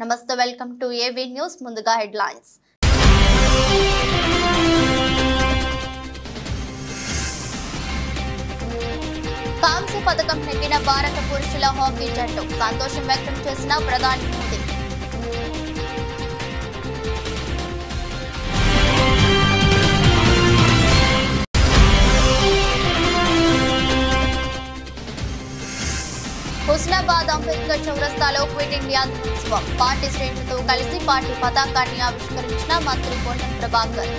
నమస్తే, welcome to AV news. ముందుగా headlines. కాంస్య పథకం నెగ్గిన భారత పురుషుల హాకీ జట్టు, సంతోషం వ్యక్తం చేసిన ప్రధాని మోదీ. హుస్నాబాద్ అంబేద్కర్ చౌరస్తాలో క్విట్ ఇండియా దినోత్సవం, పార్టీ శ్రేణులతో కలిసి పార్టీ పతాకాన్ని ఆవిష్కరించిన మంత్రి పొన్నం ప్రభాకర్.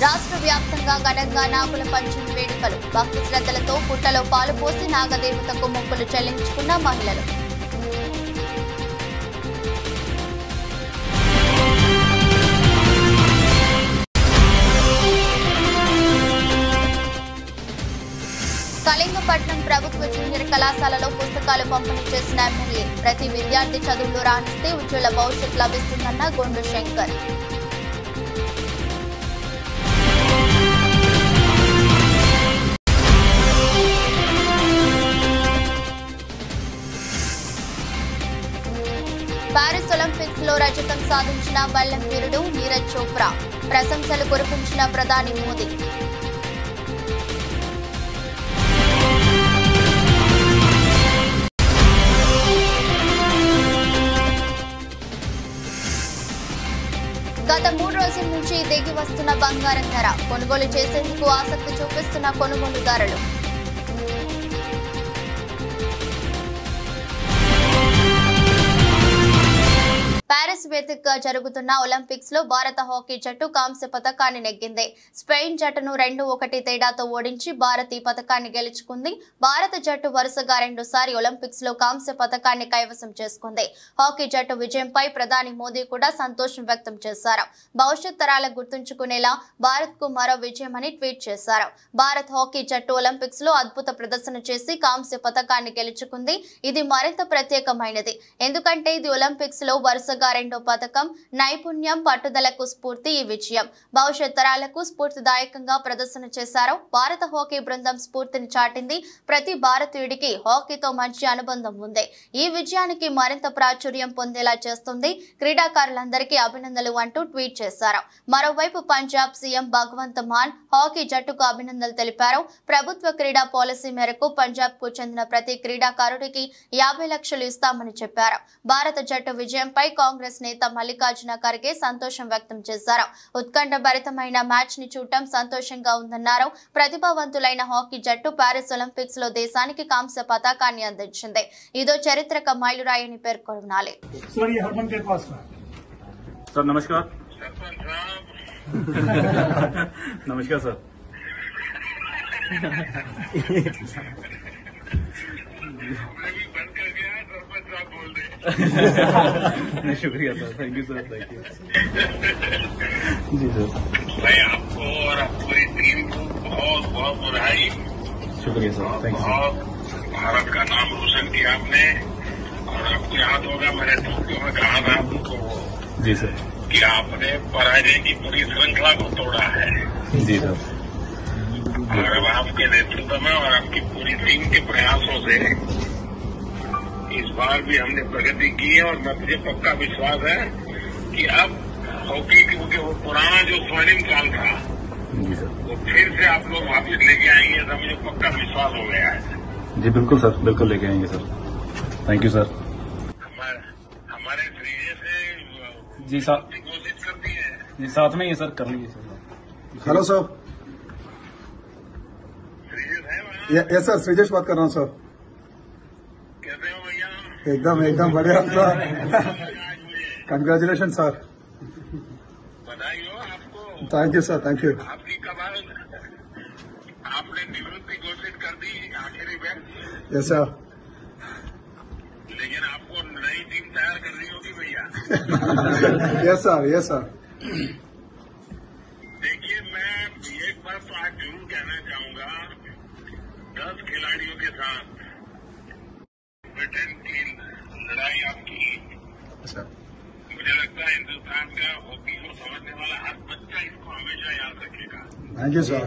రాష్ట్ర వ్యాప్తంగా ఘనంగా నాగుల పంచమి వేడుకలు, భక్తి శ్రద్ధలతో పుట్టలో పాలు పోసి నాగదేవతకు మొక్కులు చెల్లించుకున్న మహిళలు. కళింగపట్నం ప్రభుత్వ జూనియర్ కళాశాలలో పుస్తకాలు పంపిణీ చేసిన ఎమ్మెల్యే, ప్రతి విద్యార్థి చదువులో రాణిస్తే ఉజ్వల భవిష్యత్ లభిస్తుందన్న గొండు శంకర్. పారిస్ ఒలింపిక్స్ లో రజతం సాధించిన బల్లెం వీరుడు నీరజ్ చోప్రా, ప్రశంసలు కురిపించిన ప్రధాని మోదీ. గత 3 రోజుల నుంచి దిగి వస్తున్న బంగారం ధర, కొనుగోలు చేసేందుకు ఆసక్తి చూపిస్తున్న కొనుగోలుదారులు. పారిస్ వేదికగా జరుగుతున్న ఒలింపిక్స్ లో భారత హాకీ జట్టు కాంస్య పథకాన్ని నెగ్గింది. స్పెయిన్ జట్టును 2-1 తేడాతో ఓడించి భారత్ ఈ పథకాన్ని గెలుచుకుంది. భారత జట్టు వరుసగా 2సారి ఒలింపిక్స్ లో కాంస్య పథకాన్ని కైవసం చేసుకుంది. హాకీ జట్టు విజయంపై ప్రధాని మోదీ కూడా సంతోషం వ్యక్తం చేశారు. భవిష్యత్ తరాలకు గుర్తుంచుకునేలా భారత్ కు మరో విజయమని ట్వీట్ చేశారు. భారత్ హాకీ జట్టు ఒలింపిక్స్ లో అద్భుత ప్రదర్శన చేసి కాంస్య పథకాన్ని గెలుచుకుంది. ఇది మరింత ప్రత్యేకమైనది, ఎందుకంటే ఇది ఒలింపిక్స్ లో వరుసగా 2వ పథకం. నైపుణ్యం, పట్టుదలకు స్ఫూర్తి ఈ విజయం. భవిష్యత్ తరాలకు స్ఫూర్తిదాయకంగా ప్రదర్శన చేశారు. భారత హాకీ బృందం స్ఫూర్తిని చాటింది. ప్రతి భారతీయుడికి హాకీతో మంచి అనుబంధం ఉంది. ఈ విజయానికి మరింత ప్రాచుర్యం పొందేలా చేస్తుంది. క్రీడాకారులందరికీ అభినందనలు అంటూ ట్వీట్ చేశారు. మరోవైపు పంజాబ్ సీఎం భగవంత్ మాన్ హాకీ జట్టుకు అభినందనలు తెలిపారు. ప్రభుత్వ క్రీడా పాలసీ మేరకు పంజాబ్ కు చెందిన ప్రతి క్రీడాకారుడికి 50 లక్షలు ఇస్తామని చెప్పారు. భారత జట్టు విజయంపై కాంగ్రెస్ నేత మల్లికార్జున ఖర్గే సంతోషం వ్యక్తం చేశారు. ఉత్కంఠభరితమైన మ్యాచ్ ని చూడటం సంతోషంగా ఉందన్నారు. ప్రతిభావంతులైన హాకీ జట్టు పారిస్ ఒలింపిక్స్ లో దేశానికి కాంస్య పతాకాన్ని అందించింది. ఇదో చరిత్రక మైలురాయని పేర్కొనాలి. नमस्कार नमस्कार सर। शुक्रिया sir, thank you sir, thank you जी सर। मैं आपको और पूरी टीम को बहुत बहुत बधाई। शुक्रिया सर, थैंक यू। बहुत भारत का नाम रोशन किया आपने, और आपको याद होगा मैंने टोक्यो में कहा था आपको जी सर कि आपने पराजय की पूरी श्रृंखला को तोड़ा है। जी सर। और अब आपके नेतृत्व में और आपकी पूरी टीम के प्रयासों से इस बार भी हमने प्रगति की है, और मुझे पक्का विश्वास है कि अब हॉकी, क्योंकि वो पुराना जो स्वर्णिम काल था जी सर, वो फिर से आप लोग वापिस लेके आएंगे, तो मुझे पक्का विश्वास हो गया है। जी बिल्कुल सर, बिल्कुल लेके आएंगे सर, थैंक यू सर। हमारे श्रीजय से जी साथ घोषित कर दी है। जी साथ में ही सर, कर लीजिए सर। Hello sir. श्रीजय है वहाँ? यस सर, श्रीजेश बात कर रहा हूँ सर। कैसे हो भैया? एकदम बढ़िया सर। Congratulation sir. बधाई हो आपको। Thank you sir, thank you. आपकी कमाल, आपने निवृत्ति घोषित कर दी आखिरी में, यस सर। लेकिन आपको नई टीम तैयार करनी होगी भैया। Yes sir, yes sir. देखिए, मैं एक बात तो आज जरूर कहना चाहूंगा, 10 खिलाड़ियों के साथ ब्रिटेन की लड़ाई आपकी, मुझे लगता है हिंदुस्तान का हॉकी को समझने वाला हर बच्चा इसको हमेशा याद रखेगा। Thank you, sir.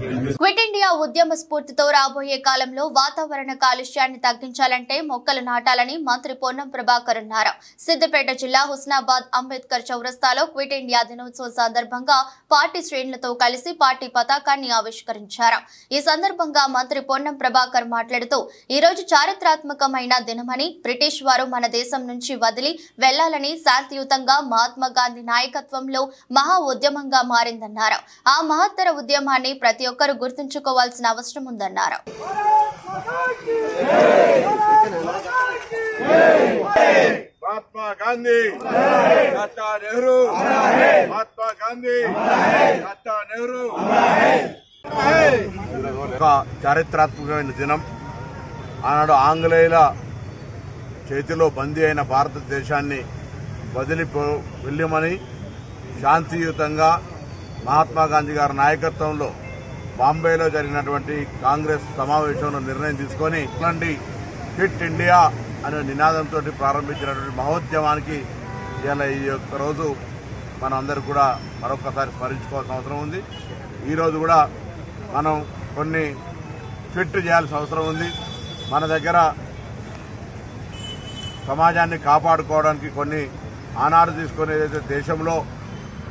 Quit India ఉద్యమ స్ఫూర్తితో రాబోయే కాలంలో వాతావరణ కాలుష్యాన్ని తగ్గించాలంటే మొక్కలు నాటాలని మంత్రి పొన్నం ప్రభాకర్ అన్నారు. సిద్దిపేట జిల్లా హుస్నాబాద్ అంబేద్కర్ చౌరస్తాలో క్విట్ ఇండియా దినోత్సవం సందర్భంగా పార్టీ శ్రేణులతో కలిసి పార్టీ పతాకాన్ని ఆవిష్కరించారు. ఈ సందర్భంగా మంత్రి పొన్నం ప్రభాకర్ మాట్లాడుతూ ఈ రోజు చారిత్రాత్మకమైన దినమని, బ్రిటిష్ వారు మన దేశం నుంచి వదిలి వెళ్లాలని శాంతియుతంగా మహాత్మా గాంధీ నాయకత్వంలో మహా ఉద్యమంగా మారిందన్నారు. ఆ మహత్తర ఉద్యమాన్ని ప్రతి ఒక్కరూ గుర్తుంచుకోవాల్సిన అవసరం ఉందన్నారు. महात्मा गांधी, टाटा नेहरू, महात्मा गांधी, टाटा नेहरू. ఒక చారిత్రాత్మకమైన దినం. ఆనాడు ఆంగ్లేయుల చేతిలో బందీ అయిన భారతదేశాన్ని వెళ్ళమని శాంతియుతంగా మహాత్మా గాంధీ గారి నాయకత్వంలో బాంబేలో జరిగినటువంటి కాంగ్రెస్ సమావేశంలో నిర్ణయం తీసుకుని ఇట్లాంటి ఫిట్ ఇండియా అనే నినాదంతో ప్రారంభించినటువంటి మహోద్యమానికి ఇలా ఈ యొక్క రోజు మనం అందరూ కూడా మరొకసారి స్మరించుకోవాల్సిన అవసరం ఉంది. ఈరోజు కూడా మనం కొన్ని ఫిట్ చేయాల్సిన అవసరం ఉంది. మన దగ్గర సమాజాన్ని కాపాడుకోవడానికి కొన్ని ఆనాడు తీసుకుని ఏదైతే దేశంలో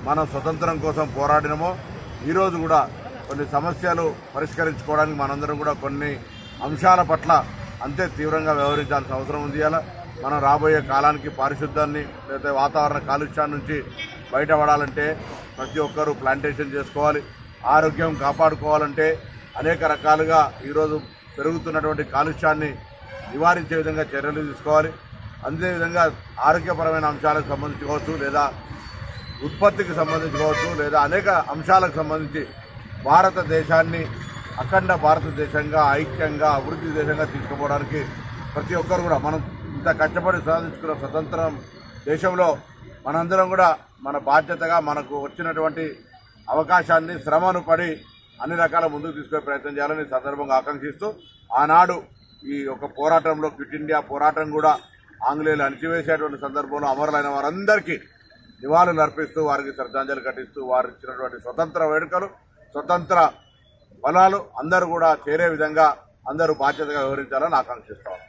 మనం స్వతంత్రం కోసం పోరాడినామో ఈరోజు కూడా కొన్ని సమస్యలు పరిష్కరించుకోవడానికి మనందరం కూడా కొన్ని అంశాల పట్ల అంతే తీవ్రంగా వ్యవహరించాల్సిన అవసరం ఉంది. అలా మనం రాబోయే కాలానికి పారిశుద్ధ్యాన్ని లేదా వాతావరణ కాలుష్యాన్ని నుంచి బయటపడాలంటే ప్రతి ఒక్కరూ ప్లాంటేషన్ చేసుకోవాలి. ఆరోగ్యం కాపాడుకోవాలంటే అనేక రకాలుగా ఈరోజు పెరుగుతున్నటువంటి కాలుష్యాన్ని నివారించే విధంగా చర్యలు తీసుకోవాలి. అదేవిధంగా ఆరోగ్యపరమైన అంశాలకు సంబంధించి కావచ్చు, లేదా ఉత్పత్తికి సంబంధించి కావచ్చు, లేదా అనేక అంశాలకు సంబంధించి భారతదేశాన్ని అఖండ భారతదేశంగా, ఐక్యంగా, అభివృద్ధి దేశంగా తీసుకుపోవడానికి ప్రతి ఒక్కరు కూడా మనం ఇంత కష్టపడి సాధించుకున్న స్వతంత్రం దేశంలో మనందరం కూడా మన బాధ్యతగా మనకు వచ్చినటువంటి అవకాశాన్ని శ్రమను పడి అన్ని రకాల ముందుకు తీసుకునే ప్రయత్నం చేయాలని సందర్భంగా ఆకాంక్షిస్తూ ఆనాడు ఈ యొక్క పోరాటంలో క్విట్ ఇండియా పోరాటం కూడా ఆంగ్లేయులు అణిచివేసేటువంటి సందర్భంలో అమరులైన వారందరికీ నివాళులు అర్పిస్తూ వారికి శ్రద్ధాంజలి ఘటిస్తూ వారు ఇచ్చినటువంటి స్వతంత్ర వేడుకలు, స్వతంత్ర బలాలు అందరూ కూడా చేరే విధంగా అందరూ బాధ్యతగా వ్యవహరించాలని ఆకాంక్షిస్తాం.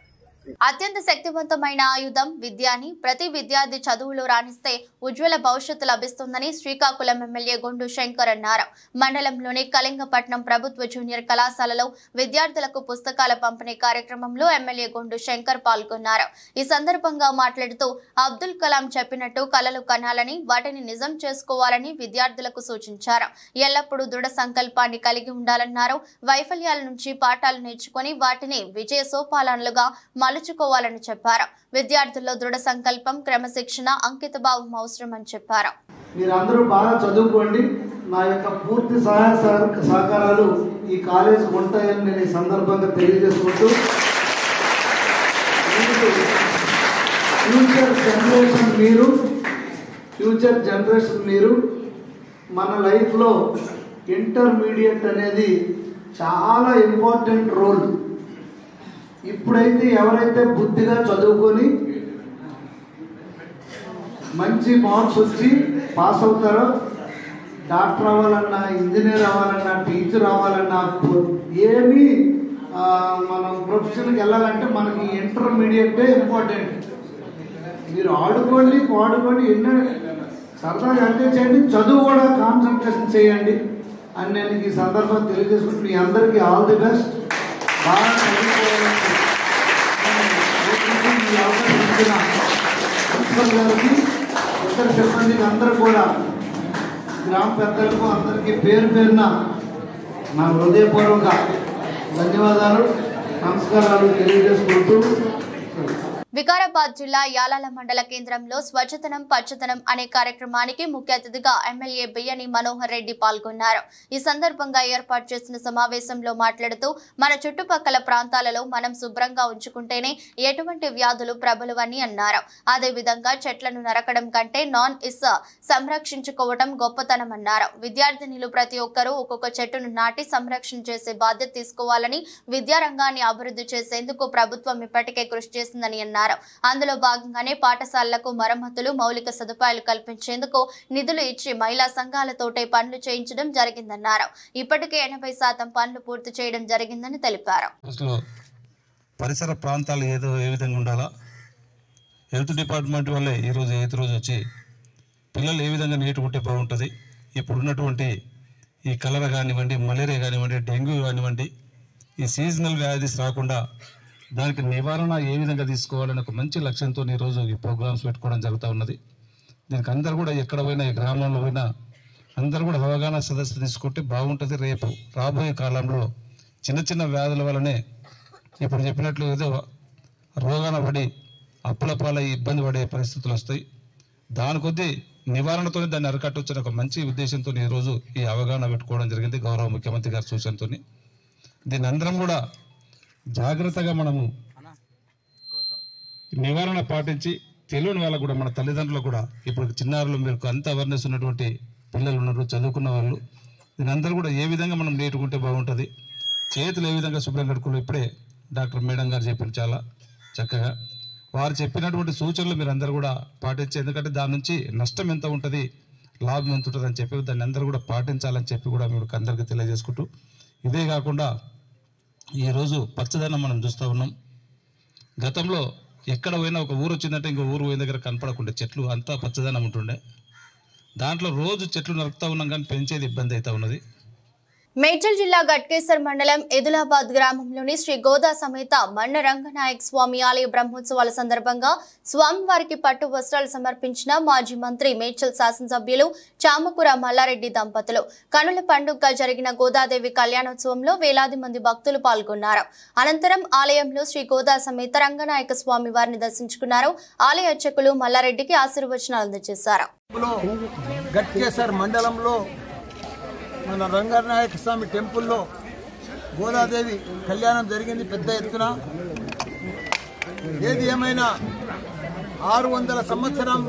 అత్యంత శక్తివంతమైన ఆయుధం విద్య అని, ప్రతి విద్యార్థి చదువులో రాణిస్తే ఉజ్వల భవిష్యత్తు లభిస్తుందని శ్రీకాకుళం ఎమ్మెల్యే గొండు శంకర్ అన్నారు. మండలంలోని కళింగపట్నం ప్రభుత్వ జూనియర్ కళాశాలలో విద్యార్థులకు పుస్తకాల పంపిణీ కార్యక్రమంలో ఎమ్మెల్యే గొండు శంకర్ పాల్గొన్నారు. ఈ సందర్భంగా మాట్లాడుతూ అబ్దుల్ కలాం చెప్పినట్టు కలలు కనాలని, వాటిని నిజం చేసుకోవాలని విద్యార్థులకు సూచించారు. ఎల్లప్పుడూ దృఢ సంకల్పాన్ని కలిగి ఉండాలన్నారు. వైఫల్యాల నుంచి పాఠాలు నేర్చుకుని వాటిని విజయ సోపానాలుగా మలుచుకోవాలని చెప్పారు. విద్యార్థుల్లో దృఢ సంకల్పం, క్రమశిక్షణ, అంకిత భావం అవసరమని చెప్పారు. మీరందరూ బాగా చదువుకోండి. నా యొక్క పూర్తి సహాయ సహకారాలు ఈ కాలేజ్ ఉంటాయని నేను ఈ సందర్భంగా తెలియజేసుకుంటూ, ఫ్యూచర్ జనరేషన్ మీరు మన లైఫ్లో ఇంటర్మీడియట్ అనేది చాలా ఇంపార్టెంట్ రోల్. ఇప్పుడైతే ఎవరైతే బుద్ధిగా చదువుకొని మంచి మార్క్స్ వచ్చి పాస్ అవుతారో, డాక్టర్ అవ్వాలన్నా, ఇంజనీర్ అవ్వాలన్నా, టీచర్ అవ్వాలన్నా, ఏమీ మనం ప్రొఫెషన్కి వెళ్ళాలంటే మనకి ఇంటర్మీడియటే ఇంపార్టెంట్. మీరు ఆడుకోండి, పాడుకోండి, ఎన్నో సరదాగా ఎంజాయ్ చేయండి, చదువు కూడా కాన్సన్ట్రేషన్ చేయండి అని నేను ఈ సందర్భంగా తెలియజేసుకుంటూ మీ అందరికీ ఆల్ ది బెస్ట్. బాగా చదువుకోవాలని ప్రిన్సిపల్ గారికి, ఇతర సిబ్బందికి అందరూ కూడా, గ్రామ పెద్దలకు అందరికీ పేరు పేరున నా హృదయపూర్వక ధన్యవాదాలు, నమస్కారాలు తెలియజేసుకుంటూ వికారాబాద్ జిల్లా యాలాల మండల కేంద్రంలో స్వచ్ఛతనం పచ్చదనం అనే కార్యక్రమానికి ముఖ్య అతిథిగా ఎమ్మెల్యే బియ్యని మనోహర్ రెడ్డి పాల్గొన్నారు. ఈ సందర్భంగా ఏర్పాటు చేసిన సమావేశంలో మాట్లాడుతూ మన చుట్టుపక్కల ప్రాంతాలలో మనం శుభ్రంగా ఉంచుకుంటేనే ఎటువంటి వ్యాధులు ప్రబలవని అన్నారు. అదేవిధంగా చెట్లను నరకడం కంటే నాన్ ఇస్ సంరక్షించుకోవడం గొప్పతనం అన్నారు. విద్యార్థినులు ప్రతి ఒక్కరూ ఒక్కొక్క చెట్టును నాటి సంరక్షణ చేసే బాధ్యత తీసుకోవాలని, విద్యారంగాన్ని అభివృద్ధి చేసేందుకు ప్రభుత్వం ఇప్పటికే కృషి చేసిందని అన్నారు. చేశామన్నారు. అందులో భాగంగానే పాఠశాలలకు మరమ్మతులు, మౌలిక సదుపాయాలు కల్పించేందుకు నిధులు ఇచ్చి మహిళా సంఘాలతోటే పనులు చేయించడం జరిగిందన్నారు. ఇప్పటికే 80% పనులు పూర్తి చేయడం జరిగిందని తెలిపారు. పరిసర ప్రాంతాలు ఏ విధంగా ఉండాలా, హెల్త్ డిపార్ట్మెంట్ వల్లే ఈరోజు 8th రోజు వచ్చి పిల్లలు ఏ విధంగా నీట్గా ఉంటే బాగుంటుంది, ఇప్పుడున్నటువంటి ఈ కలరా కానివ్వండి, మలేరియా కానివ్వండి, డెంగ్యూ కానివ్వండి, ఈ సీజనల్ వ్యాధీస్ రాకుండా దానికి నివారణ ఏ విధంగా తీసుకోవాలని ఒక మంచి లక్ష్యంతో ఈరోజు ఈ ప్రోగ్రామ్స్ పెట్టుకోవడం జరుగుతూ ఉన్నది. దీనికి అందరూ కూడా ఎక్కడ పోయినా, ఈ గ్రామంలో పోయినా అందరూ కూడా అవగాహన సదస్సు తీసుకుంటే బాగుంటుంది. రేపు రాబోయే కాలంలో చిన్న చిన్న వ్యాధుల వల్లనే ఇప్పుడు చెప్పినట్లు ఏదో రోగాన పడి అప్పుల పాలై ఇబ్బంది పడే పరిస్థితులు వస్తాయి. దాని కొద్దీ నివారణతో దాన్ని అరికట్టొచ్చిన ఒక మంచి ఉద్దేశంతో ఈరోజు ఈ అవగాహన పెట్టుకోవడం జరిగింది గౌరవ ముఖ్యమంత్రి గారి సూచనతో. దీన్ని అందరం కూడా జాగ్రత్తగా మనము నివారణ పాటించి తెలియని వాళ్ళకు కూడా, మన తల్లిదండ్రులకు కూడా, ఇప్పుడు చిన్నారులు మీకు అంత అవేర్నెస్ ఉన్నటువంటి పిల్లలు ఉన్నారు, చదువుకున్న వాళ్ళు, దీని అందరూ కూడా ఏ విధంగా మనం నేర్చుకుంటే బాగుంటుంది, చేతులు ఏ విధంగా శుభ్రం కడుకోవాలి. ఇప్పుడే డాక్టర్ మేడం గారు చెప్పారు చాలా చక్కగా. వారు చెప్పినటువంటి సూచనలు మీరు అందరూ కూడా పాటించి, ఎందుకంటే దాని నుంచి నష్టం ఎంత ఉంటుంది, లాభం ఎంత ఉంటుంది అని చెప్పి దాన్ని అందరూ కూడా పాటించాలని చెప్పి కూడా మీకు అందరికీ తెలియజేసుకుంటూ, ఇదే కాకుండా ఈరోజు పచ్చదనం మనం చూస్తూ ఉన్నాం. గతంలో ఎక్కడ పోయినా ఒక ఊరు వచ్చిందంటే ఇంకో ఊరు పోయిన దగ్గర కనపడకుండా చెట్లు అంతా పచ్చదనం ఉంటుండే. దాంట్లో రోజు చెట్లు నరుకుతూ ఉన్నాం కానీ పెంచేది ఇబ్బంది అవుతూ ఉన్నది. మేడ్చల్ జిల్లా గట్కేసర్ మండలం ఎదులాబాద్ గ్రామంలోని శ్రీ గోదా సమేత మన్న రంగనాయక స్వామి ఆలయ బ్రహ్మోత్సవాల సందర్భంగా స్వామివారికి పట్టు వస్త్రాలు సమర్పించిన మాజీ మంత్రి మేడ్చల్ శాసనసభ్యులు చామకూర మల్లారెడ్డి దంపతులు. కనుల పండుగగా జరిగిన గోదాదేవి కళ్యాణోత్సవంలో వేలాది మంది భక్తులు పాల్గొన్నారు. అనంతరం ఆలయంలో శ్రీ గోదా సమేత రంగనాయక స్వామి వారిని దర్శించుకున్నారు. ఆలయ అర్చకులు మల్లారెడ్డికి ఆశీర్వచనాలు అందజేశారు. గట్కేసర్ మండలంలో మన రంగనాయక స్వామి టెంపుల్లో గోదాదేవి కళ్యాణం జరిగింది పెద్ద ఎత్తున. ఏది ఏమైనా 600 సంవత్సరం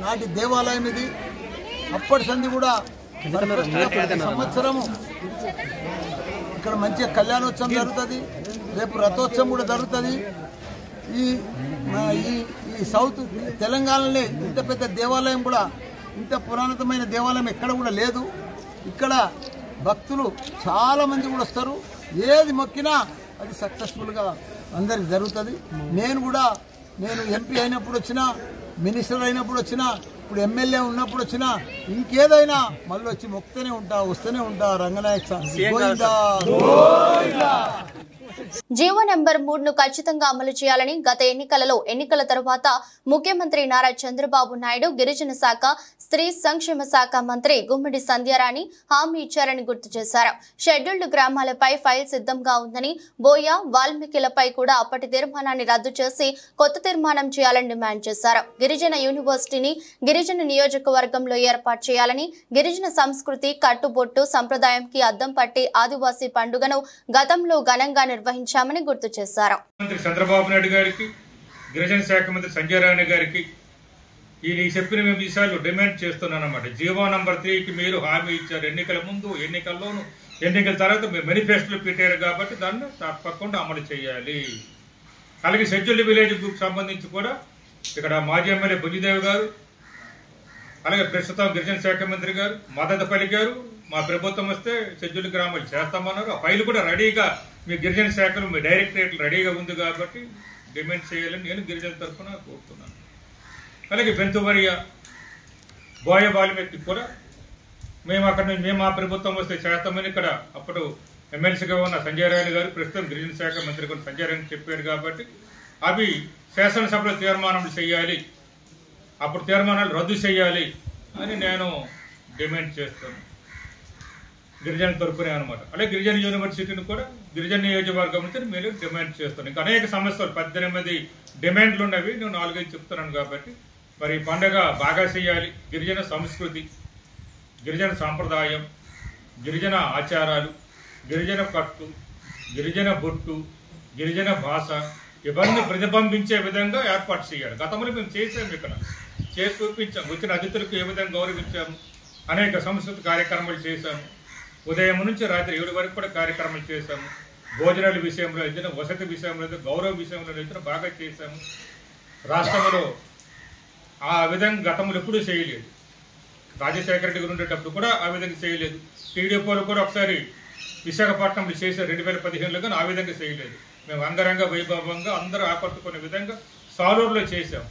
నాటి దేవాలయం ఇది. అప్పటి సంది కూడా సంవత్సరము ఇక్కడ మంచిగా కళ్యాణోత్సవం జరుగుతుంది. రేపు రథోత్సవం కూడా జరుగుతుంది. ఈ సౌత్ తెలంగాణలో ఇంత పెద్ద దేవాలయం కూడా, ఇంత పురాతనమైన దేవాలయం ఎక్కడ కూడా లేదు. ఇక్కడ భక్తులు చాలా మంది కూడా వస్తారు. ఏది మొక్కినా అది సక్సెస్ఫుల్గా అందరికి జరుగుతుంది. నేను ఎంపీ అయినప్పుడు వచ్చినా, మినిస్టర్ అయినప్పుడు వచ్చినా, ఇప్పుడు ఎమ్మెల్యే ఉన్నప్పుడు వచ్చినా, ఇంకేదైనా మళ్ళీ వచ్చి మొక్కుతూనే ఉంటా, వస్తూనే ఉంటా. రంగనాయక జీవో నెంబర్ 3ను ఖచ్చితంగా అమలు చేయాలని గత ఎన్నికల తరువాత ముఖ్యమంత్రి నారా చంద్రబాబు నాయుడు, గిరిజన శాఖ, స్త్రీ సంక్షేమ శాఖ మంత్రి గుమ్మిడి సంధ్యారాణి హామీ ఇచ్చారని గుర్తు చేశారు. షెడ్యూల్డ్ గ్రామాలపై ఫైల్ సిద్ధంగా ఉందని, బోయ, వాల్మీకిలపై కూడా అప్పటి తీర్మానాన్ని రద్దు చేసి కొత్త తీర్మానం చేయాలని డిమాండ్ చేశారు. గిరిజన యూనివర్సిటీని గిరిజన నియోజకవర్గంలో ఏర్పాటు చేయాలని, గిరిజన సంస్కృతి, కట్టుబొట్టు సంప్రదాయంకి అద్దం పట్టి ఆదివాసీ పండుగను గతంలో ఘనంగా నిర్వహించామని గుర్తు చేశారు. మంత్రి చంద్రబాబు నాయుడు గారికి, గిరిజన శాఖ మంత్రి సంజయ్ రాణి గారికి ఈ చెప్పిన విషయాలు డిమాండ్ చేస్తున్నానన్నమాట. జీవో నంబర్ 3కి మీరు హామీ ఇచ్చారు. ఎన్నికల ముందు, ఎన్నికల్లోనూ, ఎన్నికల తర్వాత మీరు మేనిఫెస్టోలో పెట్టారు కాబట్టి దాన్ని తప్పకుండా అమలు చేయాలి. అలాగే షెడ్యూల్డ్ విలేజ్ గ్రూప్ సంబంధించి కూడా ఇక్కడ మాజీ ఎమ్మెల్యే బుజ్జిదేవి గారు, అలాగే ప్రస్తుతం గిరిజన శాఖ మంత్రి గారు మద్దతు పలికారు. మా ప్రభుత్వం వస్తే షెడ్యూల్డ్ గ్రామాలు చేస్తామన్నారు. ఆ ఫైల్ కూడా రెడీగా మీ గిరిజన శాఖలు, మీ డైరెక్టరేట్ రెడీగా ఉంది కాబట్టి డిమాండ్ చేయాలని నేను గిరిజన తరఫున కోరుతున్నాను. అలాగే బెంతువరియా, బోయ, వాల్మీకి కూడా మేము మా ప్రభుత్వం వస్తే చేస్తామని ఇక్కడ అప్పుడు ఎమ్మెల్సీగా ఉన్న సంజయ్ రాణి గారు, ప్రస్తుతం గిరిజన శాఖ మంత్రి కూడా సంజయ్ రాణి చెప్పారు కాబట్టి అవి శాసనసభలో తీర్మానాలు చేయాలి, అప్పుడు తీర్మానాలు రద్దు చేయాలి అని నేను డిమాండ్ చేస్తాను గిరిజన తరపునే అనమాట. అలాగే గిరిజన యూనివర్సిటీని కూడా గిరిజన నియోజకవర్గం నుంచి మీరు డిమాండ్ చేస్తాను. ఇంకా అనేక సమస్యలు 18 డిమాండ్లు ఉన్నవి, నేను 4-5 చెప్తున్నాను కాబట్టి మరి పండగ బాగా చేయాలి. గిరిజన సంస్కృతి, గిరిజన సాంప్రదాయం, గిరిజన ఆచారాలు, గిరిజన కట్టు, గిరిజన బొట్టు, గిరిజన భాష ఇవన్నీ ప్రతిబింబించే విధంగా ఏర్పాటు చేయాలి. గతంలో మేము చేసాము, ఇక్కడ చేసి చూపించాము. వచ్చిన అతిథులకు ఏ విధంగా గౌరవించాము, అనేక సంస్కృతి కార్యక్రమాలు చేశాము. ఉదయం నుంచి రాత్రి 7 వరకు కూడా కార్యక్రమాలు చేశాము. భోజనాల విషయంలో అయితే, వసతి విషయంలో అయితే, గౌరవ విషయంలో అయితే బాగా చేశాము. రాష్ట్రంలో ఆ విధంగా గతంలో ఎప్పుడూ చేయలేదు. రాజశేఖర రెడ్డి గారు ఉండేటప్పుడు కూడా ఆ విధంగా చేయలేదు. టీడీపీలో కూడా ఒకసారి విశాఖపట్నంలో చేశారు 2015లో, కానీ ఆ విధంగా చేయలేదు. మేము అంగరంగ వైభవంగా అందరూ ఆకట్టుకునే విధంగా సాలూరులో చేశాం.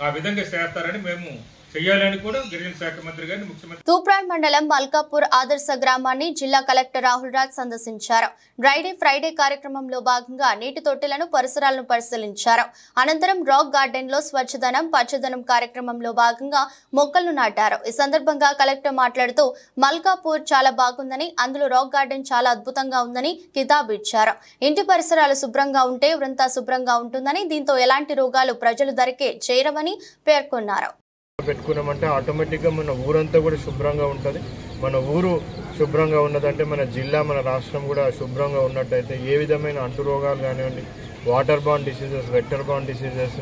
ఆ విధంగా చేస్తారని మేము చేయాలని కూడా గిరిజన శాఖ మంత్రి గారిని ముఖ్యమంత్రి. తూప్రాన్ మండలం మల్కాపూర్ ఆదర్శ గ్రామాన్ని జిల్లా కలెక్టర్ రాహుల్ రాజ్ సందర్శించారు. డ్రైడే ఫ్రైడే కార్యక్రమంలో భాగంగా నీటి తొట్టెలను పరిసరాలను పరిశీలించారు. అనంతరం రాక్ గార్డెన్ లో స్వచ్ఛదనం పచ్చదనం కార్యక్రమంలో భాగంగా మొక్కలను నాటారు. ఈ సందర్భంగా కలెక్టర్ మాట్లాడుతూ మల్కాపూర్ చాలా బాగుందని, అందులో రాక్ గార్డెన్ చాలా అద్భుతంగా ఉందని కితాబు ఇచ్చారు. ఇంటి పరిసరాలు శుభ్రంగా ఉంటే ఊరంతా శుభ్రంగా ఉంటుందని, దీంతో ఎలాంటి రోగాలు ప్రజలు దరికే చేరవని పేర్కొన్నారు. పెట్టుకున్నామంటే ఆటోమేటిక్గా మన ఊరంతా కూడా శుభ్రంగా ఉంటుంది. మన ఊరు శుభ్రంగా ఉన్నదంటే మన జిల్లా మన రాష్ట్రం కూడా శుభ్రంగా ఉన్నట్టయితే ఏ విధమైన అంటు రోగాలు కానివ్వండి, water borne diseases, vector borne diseases,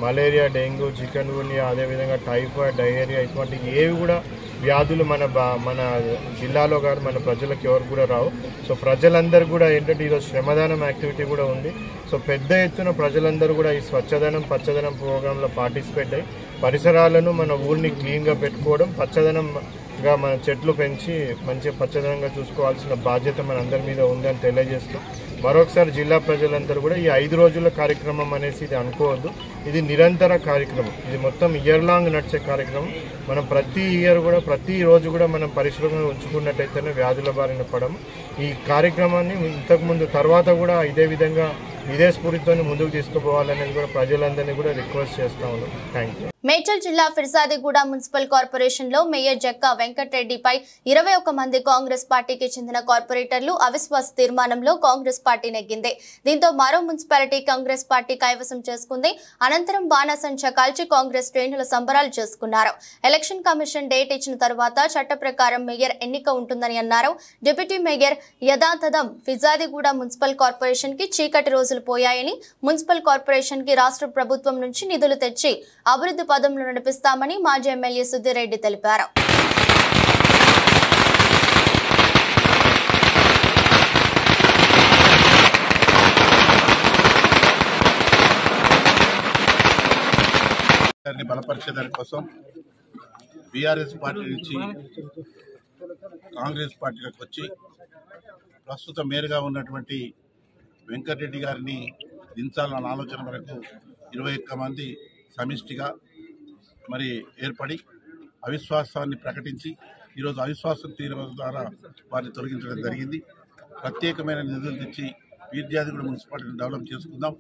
malaria, dengue, chikungunya, అదేవిధంగా టైఫాయిడ్, డయేరియా ఇటువంటి ఏవి కూడా వ్యాధులు మన జిల్లాలో కానీ మన ప్రజలకు ఎవరు కూడా రావు. సో ప్రజలందరూ కూడా ఏంటంటే ఈరోజు శ్రమదానం యాక్టివిటీ కూడా ఉంది. సో పెద్ద ఎత్తున ప్రజలందరూ కూడా ఈ స్వచ్ఛదనం పచ్చదనం ప్రోగ్రాంలో పార్టిసిపేట్ అయ్యి పరిసరాలను మన ఊరిని క్లీన్గా పెట్టుకోవడం, పచ్చదనంగా మన చెట్లు పెంచి మంచిగా పచ్చదనంగా చూసుకోవాల్సిన బాధ్యత మన అందరి మీద ఉందని తెలియజేస్తూ మరొకసారి జిల్లా ప్రజలందరూ కూడా ఈ 5 రోజుల కార్యక్రమం అనేసి ఇది అనుకోవద్దు. ఇది నిరంతర కార్యక్రమం. ఇది మొత్తం ఇయర్ లాంగ్ నడిచే కార్యక్రమం. మనం ప్రతి ఇయర్ కూడా ప్రతిరోజు కూడా మనం పరిశ్రమను ఉంచుకున్నట్టయితేనే వ్యాధుల బారిన పడము. ఈ కార్యక్రమాన్ని ఇంతకుముందు తర్వాత కూడా ఇదే విధంగా ఇదే స్ఫూర్తితో ముందుకు తీసుకుపోవాలనేది కూడా ప్రజలందరినీ కూడా రిక్వెస్ట్ చేస్తా ఉన్నాం. Thank you. మేడ్చల్ జిల్లా ఫిర్జాదిగూడ మున్సిపల్ కార్పొరేషన్ లో మేయర్ జక్కా వెంకటరెడ్డిపై 21 మంది కాంగ్రెస్ పార్టీకి చెందిన కార్పొరేటర్లు అవిశ్వాస తీర్మానంలో కాంగ్రెస్ పార్టీ నెగ్గింది. దీంతో మరో మున్సిపాలిటీ కాంగ్రెస్ పార్టీ కైవసం చేసుకుంది. అనంతరం బాణాసంచా కాల్చి కాంగ్రెస్ శ్రేణుల సంబరాలు చేసుకున్నారు. ఎలక్షన్ కమిషన్ డేట్ ఇచ్చిన తర్వాత చట్ట ప్రకారం మేయర్ ఎన్నిక ఉంటుందని అన్నారు. డిప్యూటీ మేయర్ యథాతథం ఫిర్జాదిగూడ మున్సిపల్ కార్పొరేషన్ కి చీకటి రోజులు పోయాయని, మున్సిపల్ కార్పొరేషన్ కి రాష్ట్ర ప్రభుత్వం నుంచి నిధులు తెచ్చి అభివృద్ధి పదంలో నడిపిస్తామని మాజీ ఎమ్మెల్యే సుధీర్ రెడ్డి తెలిపారు. బలపరిచేదాని కోసం బీఆర్ఎస్ పార్టీ నుంచి కాంగ్రెస్ పార్టీలకు వచ్చి ప్రస్తుతం మేయర్గా ఉన్నటువంటి వెంకటరెడ్డి గారిని దించాలన్న ఆలోచన వరకు 21 మంది సమిష్టిగా మరి ఏర్పడి అవిశ్వాసాన్ని ప్రకటించి ఈరోజు అవిశ్వాసం తీర్మానం ద్వారా వారిని తొలగించడం జరిగింది. ప్రత్యేకమైన నిధులు తెచ్చి ఫిర్జాదిగూడ మున్సిపాలిటీని డెవలప్ చేసుకుందాం,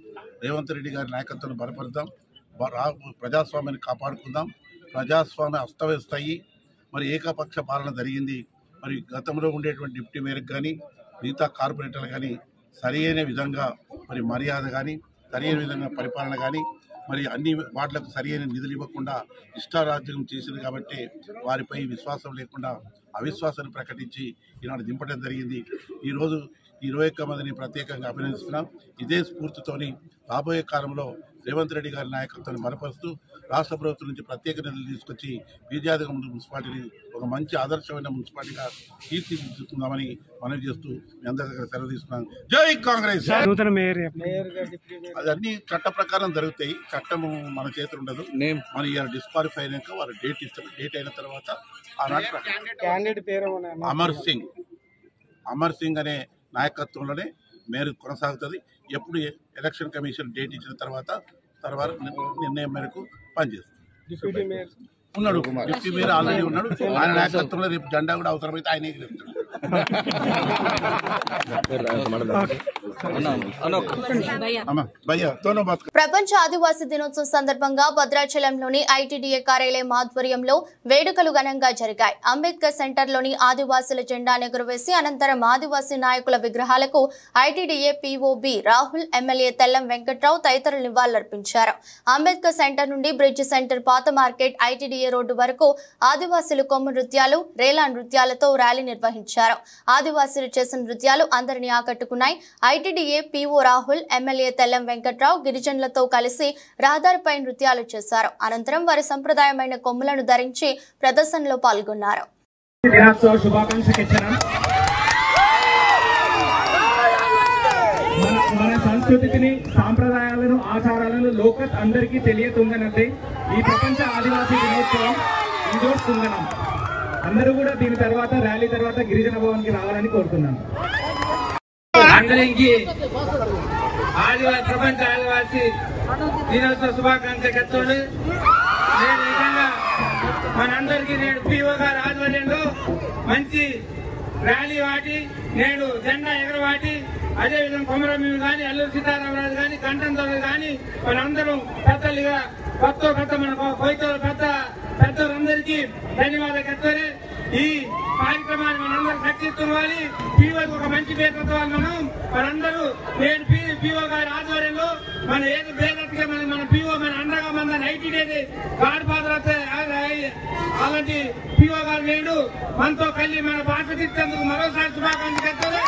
రేవంత్ రెడ్డి గారి నాయకత్వాన్ని బలపరుద్దాం, ప్రజాస్వామ్యాన్ని కాపాడుకుందాం. ప్రజాస్వామ్య అస్తవ్యస్తాయి మరి ఏకపక్ష పాలన జరిగింది. మరి గతంలో ఉండేటువంటి డిప్యూటీ మేయర్కి కానీ మిగతా కార్పొరేటర్లు కానీ సరైన విధంగా మరి మర్యాద కానీ సరైన విధంగా పరిపాలన కానీ మరి అన్ని వాటిలకు సరైన నిధులు ఇవ్వకుండా ఇష్టారాజ్యం చేసింది కాబట్టి వారిపై విశ్వాసం లేకుండా అవిశ్వాసాన్ని ప్రకటించి ఈనాడు దింపడం జరిగింది. ఈరోజు 21 మందిని ప్రత్యేకంగా అభినందిస్తున్నాం. ఇదే స్ఫూర్తితోని రాబోయే కాలంలో రేవంత్ రెడ్డి గారి నాయకత్వాన్ని బలపరుస్తూ రాష్ట్ర ప్రభుత్వం నుంచి ప్రత్యేక నిధులు తీసుకొచ్చి ఫిర్జాదిగూడ మున్సిపాలిటీని ఒక మంచి ఆదర్శమైన మున్సిపాలిటీగా తీర్చిదిద్దుకుందామని మనవి చేస్తూ మీ అందరి దగ్గర సెలవు తీసుకున్నాను. జై కాంగ్రెస్. అదన్నీ చట్ట ప్రకారం జరుగుతాయి. చట్టం మన చేతులు ఉండదు. మన ఇవాళ డిస్క్వాలిఫై అయినాక వారు డేట్ ఇస్తారు. డేట్ అయిన తర్వాత అమర్ సింగ్ అనే నాయకత్వంలోనే మేరకు కొనసాగుతుంది. ఎప్పుడు ఎలక్షన్ కమిషన్ డేట్ ఇచ్చిన తర్వాత నిర్ణయం మేరకు పనిచేస్తుంది. ఉన్నాడు డిప్యూటీ మేయర్ ఆల్రెడీ ఉన్నాడు. ఆయన నాయకత్వంలో రేపు జెండా కూడా అవసరమైతే ఆయన ఎగిరేస్తాడు. ప్రపంచ ఆదివాసీ దినోత్సవం సందర్భంగా భద్రాచలంలోని ఐటీడీఏ కార్యాలయం ఆధ్వర్యంలో వేడుకలు ఘనంగా జరిగాయి. అంబేద్కర్ సెంటర్లోని ఆదివాసీల జెండాను ఎగురవేసి అనంతరం ఆదివాసీ నాయకుల విగ్రహాలకు ఐటీడీఏ పీఓబీ రాహుల్, ఎమ్మెల్యే తెల్లం వెంకట్రావు తదితరులు నివాళులర్పించారు. అంబేద్కర్ సెంటర్ నుండి బ్రిడ్జ్ సెంటర్, పాత మార్కెట్, ఐటీడీఏ రోడ్డు వరకు ఆదివాసీలు కొమ్ము నృత్యాలు, రేలా నృత్యాలతో ర్యాలీ నిర్వహించారు. ఆదివాసీలు చేసిన నృత్యాలు అందరినీ ఆకట్టుకున్నాయి. ITDA PO Rahul, MLA Tellam Venkatrao గిరిజనులతో కలిసి రహదారిపై నృత్యాలు చేశారు. అనంతరం వారి సంప్రదాయమైన కొమ్ములను ధరించి ప్రదర్శనలో పాల్గొన్నారు. మన సంస్కృతిని, సాంప్రదాయాలను, ఆచారాలను లోకత్ అందరికీ తెలియతుందన్నదే ఈ ప్రపంచ ఆదివాసీ దినోత్సవం ఇండోర్ తుంగనం. అందరూ కూడా దీని తర్వాత ర్యాలీ తర్వాత గిరిజన భవన్కి రావాలని కోరుతున్నాను. అందరికి ప్రపంచ ఆదివాసీ దినోత్సవ శుభాకాంక్షలు. నేను నిజంగా మనందరికీ నేడు పిఓ గారి ఆధ్వర్యంలో మంచి ర్యాలీ వాటి నేడు జెండా ఎగరవాటి, అదేవిధంగా కొమరమీలు కానీ, అల్లూరు సీతారామరాజు కానీ, కంఠంతోలు కానీ మనందరం పెద్దలుగా కొత్త మన కొయ్యతో పెద్దలందరికీ ధన్యవాదాలు చెప్తారు. ఈ కార్యక్రమాన్ని మనందరూ సక్సెస్ఫుల్ పీఓకి ఒక మంచి పేరు మనందరూ నేను పీఓ గారి ఆధ్వర్యంలో మన ఏదో పేదట్టుగా మన పీఓ మన అండగా మన 90 డేస్ గాడ్ ఫాదర్ అలాంటి పీఓ గారు నేడు మనతో కలిసి మన భాష తీర్చేందుకు మరోసారి శుభాకాంక్షలు చెప్తారు.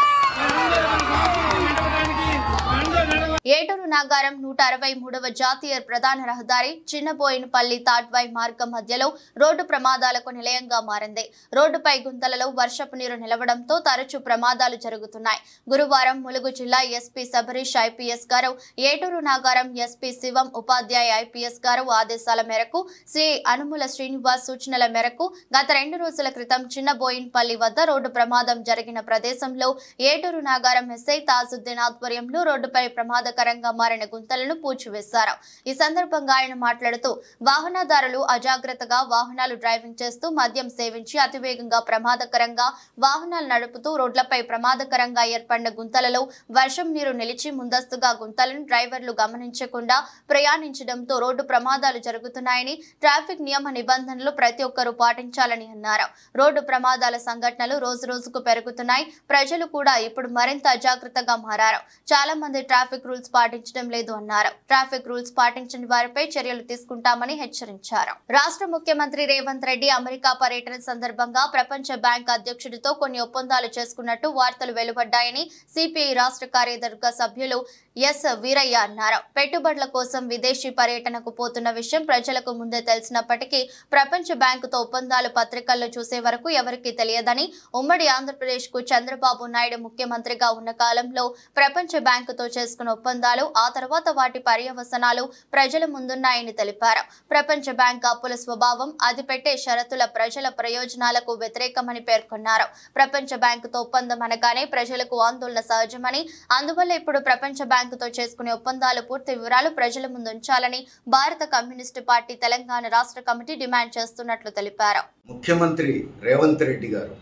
ఏటూరు నాగారం 163వ జాతీయ ప్రధాన రహదారి చిన్నబోయినపల్లి తాడ్వాయి మార్గం మధ్యలో రోడ్డు ప్రమాదాలకు నిలయంగా మారింది. రోడ్డుపై గుంతలలో వర్షపు నీరు నిలవడంతో తరచూ ప్రమాదాలు జరుగుతున్నాయి. గురువారం ములుగు జిల్లా ఎస్పీ సబరీష్ ఐపీఎస్ గారు, ఏటూరు నాగారం ఎస్పీ శివం ఉపాధ్యాయ ఐపీఎస్ గారు ఆదేశాల మేరకు శ్రీ అనుముల శ్రీనివాస్ సూచనల మేరకు గత 2 రోజుల క్రితం చిన్నబోయినపల్లి వద్ద రోడ్డు ప్రమాదం జరిగిన ప్రదేశంలో ఏటూరు నాగారం ఎస్ఐ తాజుద్దీన్ ఆధ్వర్యంలో రోడ్డుపై ప్రమాదకరంగా మారిన గుంతలను పూడ్చివేశారు. ఈ సందర్భంగా ఆయన మాట్లాడుతూ వాహనదారులు అజాగ్రత్తగా వాహనాలు డ్రైవింగ్ చేస్తూ మద్యం సేవించి అతివేగంగా ప్రమాదకరంగా వాహనాలు నడుపుతూ రోడ్లపై ప్రమాదకరంగా ఏర్పడిన గుంతలలో వర్షం నీరు నిలిచి ముందస్తుగా గుంతలను డ్రైవర్లు గమనించకుండా ప్రయాణించడంతో రోడ్డు ప్రమాదాలు జరుగుతున్నాయని, ట్రాఫిక్ నియమ నిబంధనలు ప్రతి ఒక్కరూ పాటించాలని అన్నారు. రోడ్డు ప్రమాదాల సంఘటనలు రోజురోజుకు పెరుగుతున్నాయి. ప్రజలు కూడా ఇప్పుడు మరింత అజాగ్రత్తగా మారారు. చాలా మంది ట్రాఫిక్ రూల్స్ పాటించడం లేదు అన్నారు. ట్రాఫిక్ రూల్స్ పాటించని వారిపై చర్యలు తీసుకుంటామని హెచ్చరించారు. రాష్ట్ర ముఖ్యమంత్రి రేవంత్ రెడ్డి అమెరికా పర్యటన సందర్భంగా ప్రపంచ బ్యాంక్ అధ్యక్షుడితో కొన్ని ఒప్పందాలు చేసుకున్నట్టు వార్తలు వెలువడ్డాయని సిపిఐ రాష్ట్ర కార్యవర్గ సభ్యులు ఎస్ వీరయ్య అన్నారు. పెట్టుబడుల కోసం విదేశీ పర్యటనకు పోతున్న విషయం ప్రజలకు ముందే తెలిసినప్పటికీ ప్రపంచ బ్యాంకుతో ఒప్పందాలు పత్రికల్లో చూసే వరకు ఎవరికీ తెలియదని, ఉమ్మడి ఆంధ్రప్రదేశ్ కు చంద్రబాబు నాయుడు ముఖ్యమంత్రిగా ఉన్న కాలంలో ప్రపంచ బ్యాంకుతో చేసుకున్న ఒప్పందాలు, ఆ తర్వాత వాటి పర్యవసనాలు ప్రజల ముందున్నాయని తెలిపారు. ప్రపంచ బ్యాంక్ అప్పుల స్వభావం, అది పెట్టే షరతుల ప్రజల ప్రయోజనాలకు వ్యతిరేకమని పేర్కొన్నారు. ప్రపంచ బ్యాంకుతో ఒప్పందం అనగానే ప్రజలకు ఆందోళన సహజమని, అందువల్ల ఇప్పుడు ప్రపంచ బ్యాంకుతో చేసుకునే ఒప్పందాలు పూర్తి వివరాలు ప్రజల ముందు ఉంచాలని భారత కమ్యూనిస్టు పార్టీ తెలంగాణ రాష్ట్ర కమిటీ డిమాండ్ చేస్తున్నట్లు తెలిపారు. ముఖ్యమంత్రి రేవంత్ రెడ్డి గారు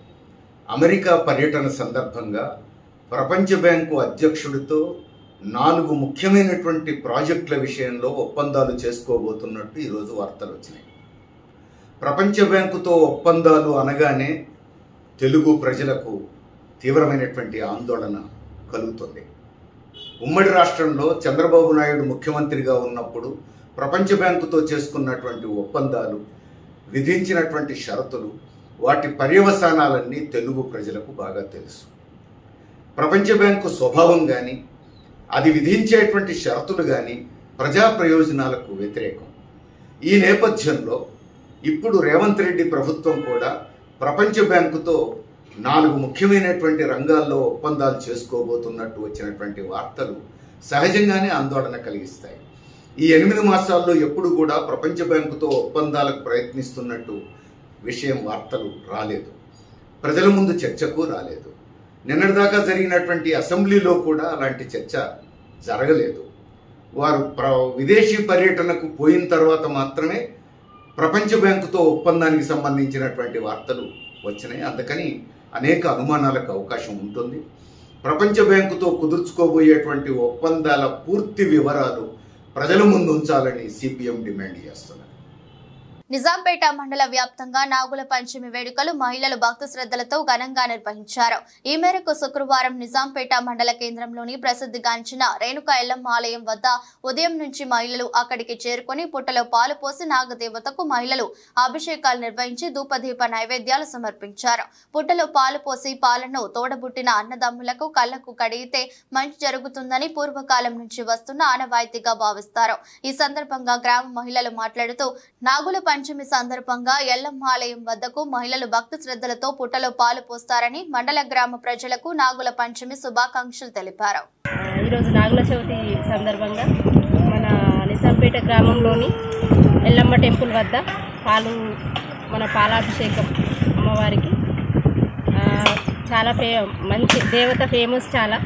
అమెరికా పర్యటన సందర్భంగా ప్రపంచ బ్యాంకు అధ్యక్షుడితో 4 ముఖ్యమైనటువంటి ప్రాజెక్టుల విషయంలో ఒప్పందాలు చేసుకోబోతున్నట్టు ఈరోజు వార్తలు వచ్చినాయి. ప్రపంచ బ్యాంకుతో ఒప్పందాలు అనగానే తెలుగు ప్రజలకు తీవ్రమైనటువంటి ఆందోళన కలుగుతుంది. ఉమ్మడి రాష్ట్రంలో చంద్రబాబు నాయుడు ముఖ్యమంత్రిగా ఉన్నప్పుడు ప్రపంచ బ్యాంకుతో చేసుకున్నటువంటి ఒప్పందాలు, విధించినటువంటి షరతులు, వాటి పర్యవసానాలన్నీ తెలుగు ప్రజలకు బాగా తెలుసు. ప్రపంచ బ్యాంకు స్వభావం కానీ, అది విధించేటువంటి షరతులు కానీ ప్రజా ప్రయోజనాలకు వ్యతిరేకం. ఈ నేపథ్యంలో ఇప్పుడు రేవంత్ రెడ్డి ప్రభుత్వం కూడా ప్రపంచ బ్యాంకుతో 4 ముఖ్యమైనటువంటి రంగాల్లో ఒప్పందాలు చేసుకోబోతున్నట్టు వచ్చినటువంటి వార్తలు సహజంగానే ఆందోళన కలిగిస్తాయి. ఈ 8 మాసాల్లో ఎప్పుడు కూడా ప్రపంచ బ్యాంకుతో ఒప్పందాలకు ప్రయత్నిస్తున్నట్టు విషయం వార్తలు రాలేదు, ప్రజల ముందు చర్చకు రాలేదు. నిన్నటిదాకా జరిగినటువంటి అసెంబ్లీలో కూడా అలాంటి చర్చ జరగలేదు. వారు విదేశీ పర్యటనకు పోయిన తర్వాత మాత్రమే ప్రపంచ బ్యాంకుతో ఒప్పందానికి సంబంధించినటువంటి వార్తలు వచ్చినాయి. అందుకని అనేక అనుమానాలకు అవకాశం ఉంటుంది. ప్రపంచ బ్యాంకుతో కుదుర్చుకోబోయేటువంటి ఒప్పందాల పూర్తి వివరాలు ప్రజల ముందు ఉంచాలని సిపిఎం డిమాండ్ చేస్తున్నారు. నిజాంపేట మండల వ్యాప్తంగా నాగుల పంచమి వేడుకలు మహిళలు భక్తి శ్రద్ధలతో ఘనంగా నిర్వహించారు. ఈ మేరకు శుక్రవారం నిజాంపేట మండల కేంద్రంలోని ప్రసిద్ధిగాంచిన రేణుకా ఎల్లమ్మ ఆలయం వద్ద ఉదయం నుంచి మహిళలు అక్కడికి చేరుకుని పుట్టలో పాలు పోసి నాగదేవతకు మహిళలు అభిషేకాలు నిర్వహించి ధూపదీప నైవేద్యాలు సమర్పించారు. పుట్టలో పాలు పోసి పాలను తోడబుట్టిన అన్నదమ్ములకు కళ్లకు కడిగితే మంచి జరుగుతుందని పూర్వకాలం నుంచి వస్తున్న ఆనవాయితీగా భావిస్తారు. ఈ సందర్భంగా గ్రామ మహిళలు మాట్లాడుతూ నాగుల పంచమి సందర్భంగా ఎల్లమ్మ ఆలయం వద్దకు మహిళలు భక్తి శ్రద్ధలతో పుట్టలో పాలు పోస్తారని మండల గ్రామ ప్రజలకు నాగుల పంచమి శుభాకాంక్షలు తెలిపారు. ఈరోజు నాగుల చవితి సందర్భంగా మన నిజాంపేట గ్రామంలోని ఎల్లమ్మ టెంపుల్ వద్ద మన పాలాభిషేకం అమ్మవారికి చాలా మంచి దేవత ఫేమస్ చాలా.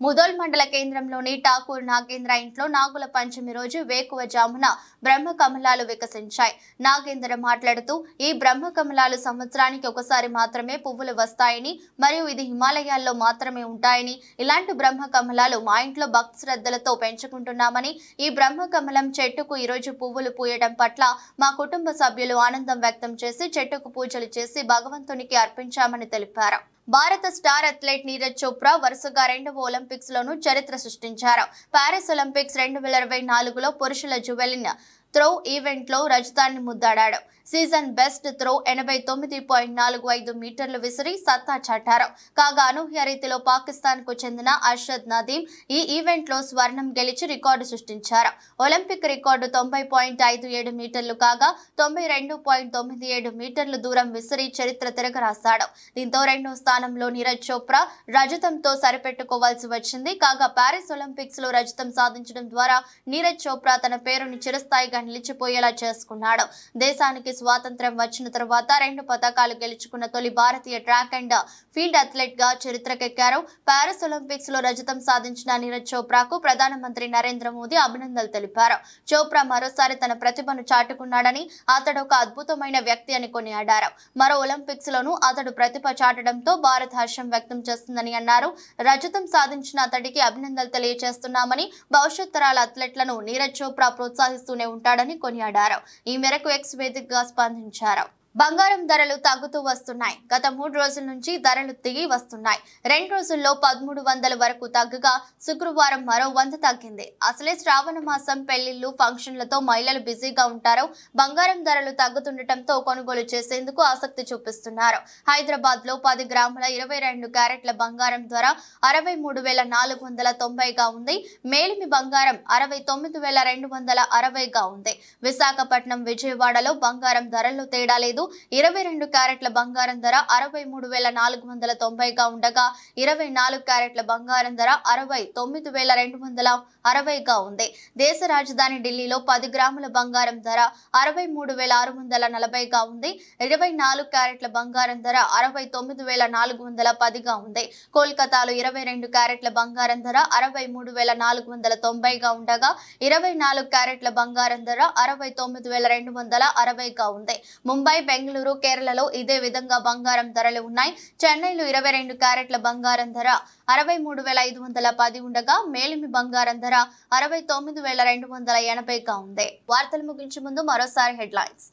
ముదోల్ మండల కేంద్రంలోని ఠాకూర్ నాగేంద్ర ఇంట్లో నాగుల పంచమి రోజు వేకువజామున బ్రహ్మ కమలాలు వికసించాయి. నాగేంద్ర మాట్లాడుతూ ఈ బ్రహ్మ కమలాలు సంవత్సరానికి ఒకసారి మాత్రమే పువ్వులు వస్తాయని మరియు ఇది హిమాలయాల్లో మాత్రమే ఉంటాయని ఇలాంటి బ్రహ్మ కమలాలు మా ఇంట్లో భక్తి శ్రద్ధలతో పెంచుకుంటున్నామని ఈ బ్రహ్మ కమలం చెట్టుకు ఈరోజు పువ్వులు పూయడం పట్ల మా కుటుంబ సభ్యులు ఆనందం వ్యక్తం చేసి చెట్టుకు పూజలు చేసి భగవంతునికి అర్పించామని తెలిపారు. భారత స్టార్ అథ్లెట్ నీరజ్ చోప్రా వరుసగా 2వ ఒలింపిక్స్ లోనూ చరిత్ర సృష్టించారు. ప్యారిస్ ఒలింపిక్స్ 2024లో పురుషుల జువెలిన్ త్రో ఈవెంట్ లో రజతాన్ని ముద్దాడాడు. సీజన్ బెస్ట్ త్రో 89.45 మీటర్లు విసిరి సత్తా చాటారు. కాగా అనూహ్య రీతిలో పాకిస్తాన్ కు చెందిన అర్షద్ నదీం ఈ ఈవెంట్ లో స్వర్ణం గెలిచి రికార్డు సృష్టించారు. ఒలింపిక్ రికార్డు 90.57 మీటర్లు కాగా 92.97 మీటర్లు దూరం విసిరి చరిత్ర తిరగరాశాడు. దీంతో 2వ స్థానంలో నీరజ్ చోప్రా రజతంతో సరిపెట్టుకోవాల్సి వచ్చింది. కాగా ప్యారిస్ ఒలింపిక్స్ లో రజతం సాధించడం ద్వారా నీరజ్ చోప్రా తన పేరుని చిరస్థాయిగా నిలిచిపోయేలా చేసుకున్నాడు. దేశానికి స్వాతంత్ర్యం వచ్చిన తర్వాత 2 పతకాలు గెలుచుకున్న తొలి భారతీయ ట్రాక్ అండ్ ఫీల్డ్ అథ్లెట్ గా చరిత్రకెక్కారు. ప్యారిస్ ఒలింపిక్స్ లో రజతం సాధించిన నీరజ్ చోప్రాకు ప్రధానమంత్రి నరేంద్ర మోదీ అభినందనలు తెలిపారు. చోప్రా మరోసారి తన ప్రతిభను చాటుకున్నాడని అతడు ఒక అద్భుతమైన వ్యక్తి అని కొనియాడారు. మరో ఒలింపిక్స్ లోనూ అతడు ప్రతిభ చాటడంతో భారత్ హర్షం వ్యక్తం చేస్తుందని అన్నారు. రజతం సాధించిన అతడికి అభినందనలు తెలియజేస్తున్నామని భవిష్యత్ తరాల అథ్లెట్లను నీరజ్ చోప్రా ప్రోత్సహిస్తూనే ఉంటాడని కొనియాడారు. ఈ మేరకు ఎక్స్ వేదికగా స్పందించారు. బంగారం ధరలు తగ్గుతూ వస్తున్నాయి. గత 3 రోజుల నుంచి ధరలు దిగి వస్తున్నాయి. 2 రోజుల్లో 1300 వరకు తగ్గగా శుక్రవారం మరో 100 తగ్గింది. అసలే శ్రావణ మాసం పెళ్లిళ్లు ఫంక్షన్లతో మహిళలు బిజీగా ఉంటారు. బంగారం ధరలు తగ్గుతుండటంతో కొనుగోలు చేసేందుకు ఆసక్తి చూపిస్తున్నారు. హైదరాబాద్ లో 10 గ్రాముల 22 క్యారెట్ల బంగారం ధర 63,490గా ఉంది. మేలిమి బంగారం 69,260గా ఉంది. విశాఖపట్నం, విజయవాడలో బంగారం ధరల్లో తేడా లేదు. 22 క్యారెట్ల బంగారం ధర 63,490గా ఉండగా 24 క్యారెట్ల బంగారం ధర 69,260గా ఉంది. దేశ రాజధాని ఢిల్లీలో 10 గ్రాముల బంగారం ధర 63,640గా ఉంది. 24 క్యారెట్ల బంగారం ధర 69,410గా ఉంది. కోల్కతాలో 22 క్యారెట్ల బంగారం ధర 63,490గా ఉండగా 24 క్యారెట్ల బంగారం ధర 69,260గా ఉంది. ముంబై, బెంగళూరు, కేరళలో ఇదే విధంగా బంగారం ధరలు ఉన్నాయి. చెన్నైలో 22 క్యారెట్ల బంగారం ధర 63,510 ఉండగా మేలిమి బంగారం ధర 69,280గా ఉంది. వార్తలు ముగించే ముందు మరోసారి హెడ్లైన్స్.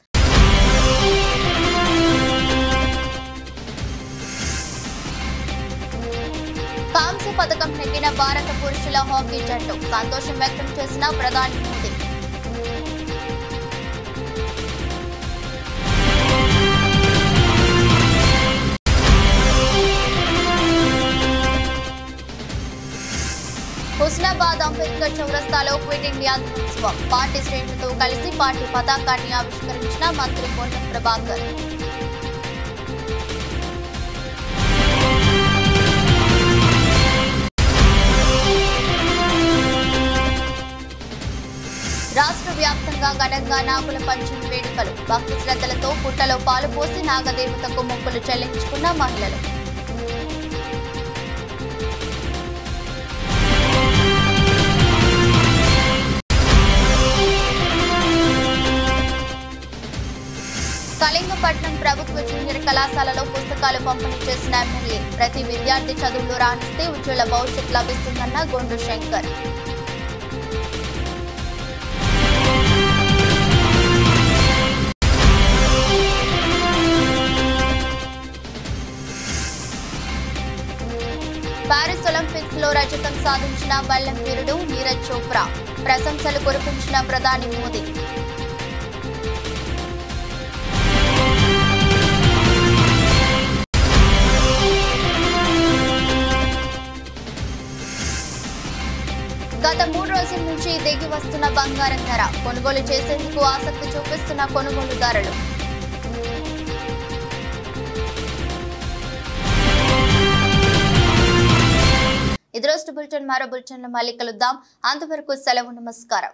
కాంస్య పథకం నెగ్గిన భారత పురుషుల హాకీ జట్టు సంతోషం వ్యక్తం చేసిన ప్రధాని మోదీ. హుస్నాబాద్ అంబేద్కర్ చౌరస్తాలో క్విట్ ఇండియా దినోత్సవం. పార్టీ శ్రేణులతో కలిసి పార్టీ పతాకాన్ని ఆవిష్కరించిన మంత్రి పొన్నం ప్రభాకర్. రాష్ట్ర వ్యాప్తంగా ఘనంగా నాగుల పంచమి వేడుకలు. భక్తి శ్రద్ధలతో పుట్టలో పాలు పోసి నాగదేవతకు మొక్కులు చెల్లించుకున్న మహిళలు. కళింగపట్నం ప్రభుత్వ జూనియర్ కళాశాలలో పుస్తకాలు పంపిణీ చేసిన ఎమ్మెల్యే. ప్రతి విద్యార్థి చదువులో రాణిస్తే ఉజ్వల భవిష్యత్ లభిస్తుందన్న గొండు శంకర్. ప్యారిస్ ఒలింపిక్స్ లో రజతం సాధించిన వల్లం వీరుడు నీరజ్ చోప్రా. ప్రశంసలు కురిపించిన ప్రధాని మోదీ. గత 3 రోజుల నుంచి దిగి వస్తున్న బంగారం ధర కొనుగోలు చేసేందుకు ఆసక్తి చూపిస్తున్న కొనుగోలుదారులు. ఇది రోజు బులెటిన్. మరో బులెటిన్లో మళ్ళీ కలుద్దాం. అంతవరకు సెలవు. నమస్కారం.